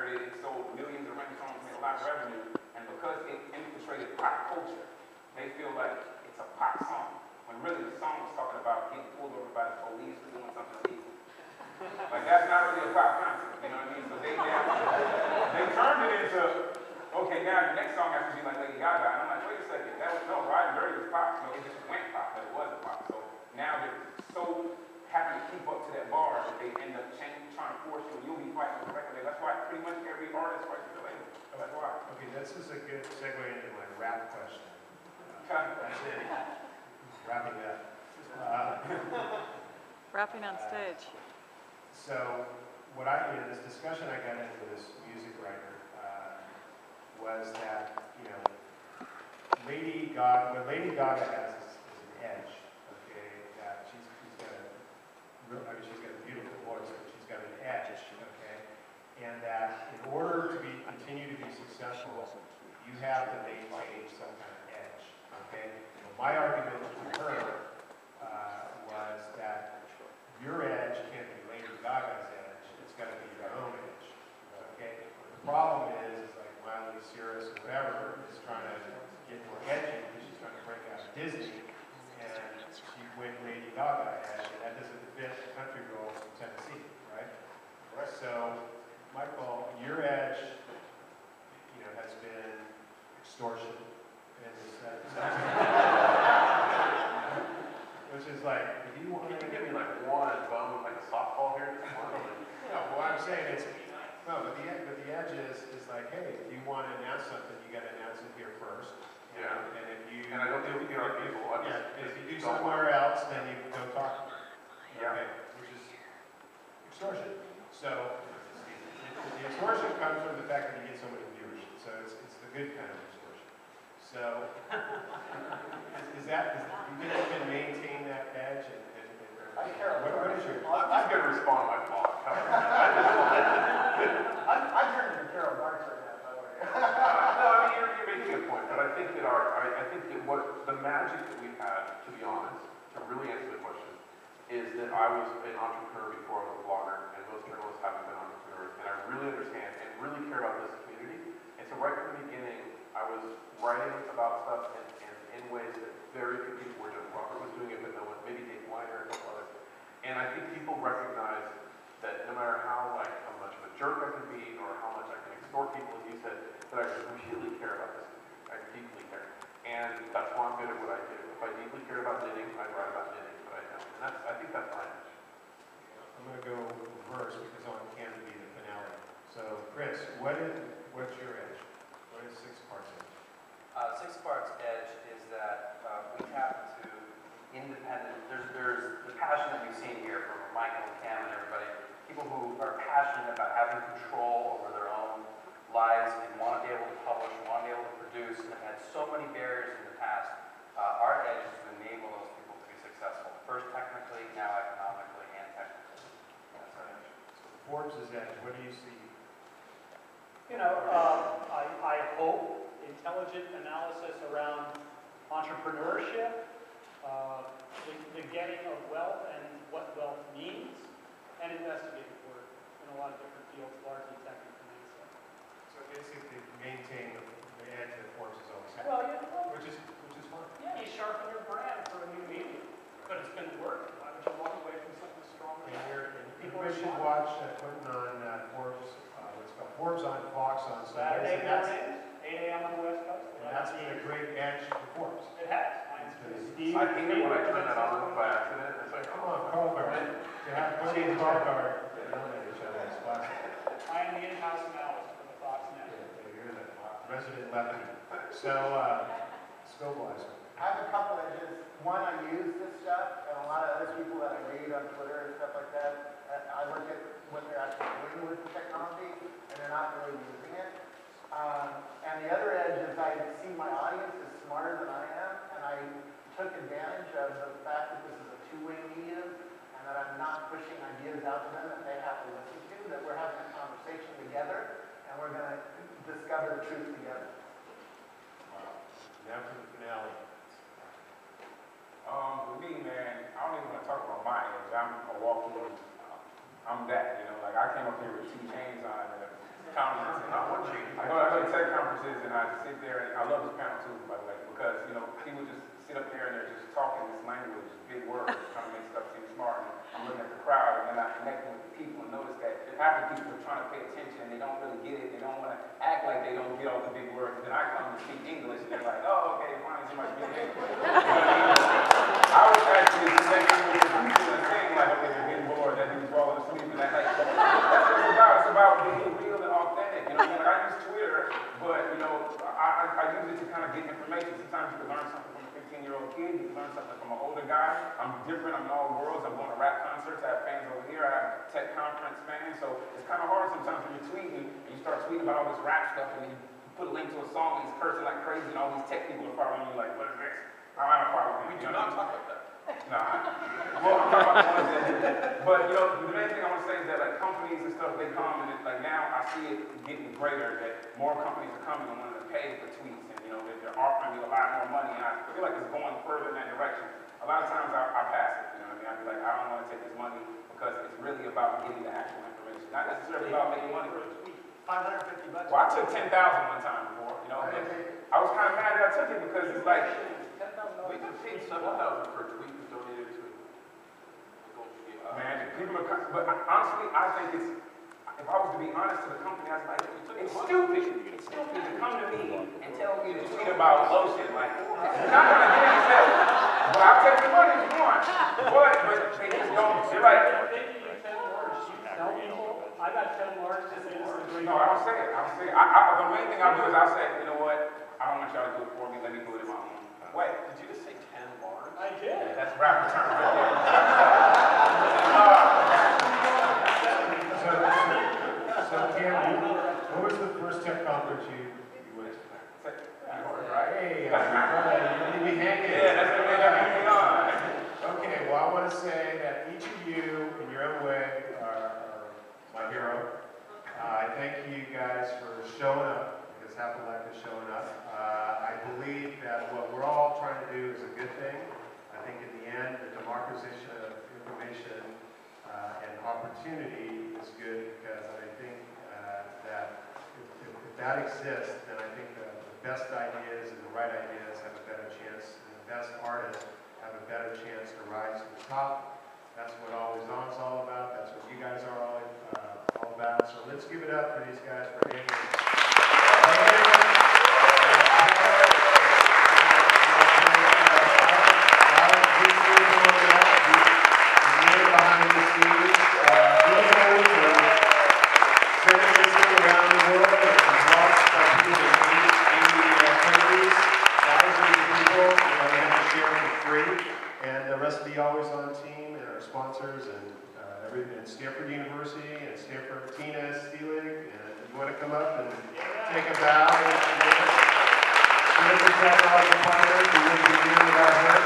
started it, it sold millions of ringtones, made a lot of revenue, and because it infiltrated pop culture, they feel like it's a pop song, when really the song was talking about getting pulled over by the police for doing something illegal. Like, that's not really a pop concept, you know what I mean? So they turned it into, okay, now the next song has to be like Lady Gaga. And I'm like, wait a second, that was, no, Riding Dirty was pop. No, it just went pop, but it wasn't pop. So now they're so happy to keep up to that bar that they end up trying to force you, and you'll be fighting with the record label. That's why pretty much every artist fights with the label. That's why. Okay, this is a good segue into my rap question. That's it. Wrapping up. Rapping on stage. So, this discussion I got into with this music writer was that, what Lady Gaga has is an edge, okay, that she's got a beautiful voice, but she's got an edge, okay, and that in order to continue to be successful, you have to maintain some kind of edge, okay. Well, my argument with her was that your edge can't be Lady Gaga's edge, it's got to be your own edge, okay. The problem is like Miley Cyrus or whoever is trying to get more edgy because she's trying to break out of Disney, and she went Lady Gaga edge, and that doesn't fit the country girls from Tennessee, right? So, Michael, your edge, has been extortion, and which is like, if you want to give me like one bone, like a softball here. No, what I'm saying is, no, but the edge is like, hey, if you want to announce something, you got to announce it here first. Yeah. And if you, and I don't think we get our people. If you do somewhere else, then you go talk. Yeah. Okay, which is extortion. So the extortion comes from the fact that you get so many viewers. So it's the good kind of extortion. So do you think you can maintain that edge? I care. What is your? I'm just going to respond to my blog. I turned into Carol Barks right now, by the way. No, I mean you're making a point, but I think that what the magic that we've had, to be honest, to really answer the question, is that I was an entrepreneur before I was a blogger, and most journalists haven't been entrepreneurs, and I really understand and really care about this community. And so right from the beginning, I was writing about stuff and in ways that very few people were doing. Robert was doing it, but no one, maybe Dave Weiner and others. And I think people recognize that no matter how much of a jerk I can be, or how much I can extort people, as you said, that I really care about this community. I deeply care. And that's why I'm good at what I do. If I deeply care about knitting, I'd write about knitting, but I don't. And I think that's my edge. I'm going to go reverse because I want Cam to be the finale. So, Chris, what's your edge? What is Six Parts Edge? Six Parts Edge is that we tap into independent, there's the passion that you've seen here from Michael and Cam and everybody, people who are passionate about having control over their own lives and want to be able to publish, want to be able to produce, and have had so many barriers in the past. Our edge is to enable those people to be successful, first technically, now economically, and technically. That's our edge. So Forbes' edge, what do you see? I hope intelligent analysis around entrepreneurship, the getting of wealth and what wealth means, and investigative work in a lot of different fields, largely technical. So basically maintain the edge that Forbes has always had. Well, yeah, which is fun. Yeah, you sharpen your brand for a new medium, but it's been work. Why would you walk away from something stronger? And people should watch putting on Forbes, what's called Forbes on Fox on Saturday mornings, 8 a.m. on the West Coast. And that's been a great edge for Forbes. It has. I hate it when I turn that on by accident. It's like, come on, call guard. To have put in call guard, they don't at each other. It's classic. I am the in-house analyst for the Fox Net. Yeah, you're the resident lefty. So, Scoble. I have a couple edges. One, I use this stuff, and a lot of other people that I read on Twitter and stuff like that, I look at what they're actually doing with the technology, and they're not really using it. And the other edge is I see my audience is smarter than I am, and I took advantage of the fact that this is a two-way medium, and that I'm not pushing ideas out to them that they have to listen to, that we're having a conversation together, and we're going to discover the truth together. Wow. Now for the finale. With me, man, I don't even want to talk about my edge. I'm a walking, I'm that, like I came up here with 2 chains on, and conferences. Not one change. I go to tech conferences and I sit there and I love this panel too, by the way, because, you know, people just sit up there and they're just talking this language, big words, trying to make stuff seem smart. And I'm looking at the crowd and then I connect with the people and notice that half the people are trying to pay attention and they don't really get it. They don't want to act like they don't get all the big words. And then I come to speak English and they're like, oh, okay, finally somebody speaks English. You know what I mean? I was actually connecting with the people and saying like, okay, they're getting bored, that dude's falling asleep and that like, that's what it's about. It's about being real and authentic. You know what I mean? Like, I use Twitter, but you know, I use it to kind of get information. Sometimes you can learn something from a 15-year-old kid, you can learn something from an older guy. I'm different, I'm in all worlds. I'm going to rap concerts, I have fans over here, I have tech conference fans, so it's kind of hard sometimes when you're tweeting and you start tweeting about all this rap stuff and you put a link to a song and he's cursing like crazy and all these tech people are following you like, what is this? I don't have a problem with it. We do not talk like that. Nah. Well, I'm talking about the ones that, but you know, the main thing I want to say is that like companies and stuff, they come and like now I see it getting greater that more companies are coming and wanting to pay for tweets and you know, they're offering me a lot more money and I feel like it's going further in that direction. A lot of times I pass it, you know what I mean? I'd be like, I don't want to take this money because it's really about getting the actual information, not necessarily about making money. $550. Well, I took 10,000 one time before, you know, but I was kind of mad that I took it because it's like, We just paid $7,000 for a tweet we donated to the Golden Gate. man, people are, but honestly, I think it's, if I was to be honest to the company, I was like, it's stupid to come to me and tell me to tweet about lotion, like, you're not gonna get any sales. But I'll take the money if you want, but they just don't, they're like, They give you 10 words, you tell people, I got 10 words to say this is a great. no, I don't say it, the main thing I'll do is I'll say, you know what, I don't want y'all to do it for me, let me do it in my own way. Did you just say 10 bars? I did. That's rapper term right there. So Cam, what was the first tech conference you went to? Hey, you be hanging. Yeah, that's the way that hanging on. Okay, well, I want to say that each of you, in your own way, are my hero. I thank you guys for showing up, because half the life is showing up. I believe that what we're all trying to do is a good thing. I think in the end, the democratization of information and opportunity is good, because I think that if that exists, then I think the best ideas and the right ideas have a better chance, and the best artists have a better chance to rise to the top. That's what Always On's all about. That's what you guys are all about. So let's give it up for these guys for hanging. Always On team and our sponsors and Stanford University and Stanford Tina Steelig, and you want to come up and take a bow and Stanford Technology Partners, we wouldn't be here without her.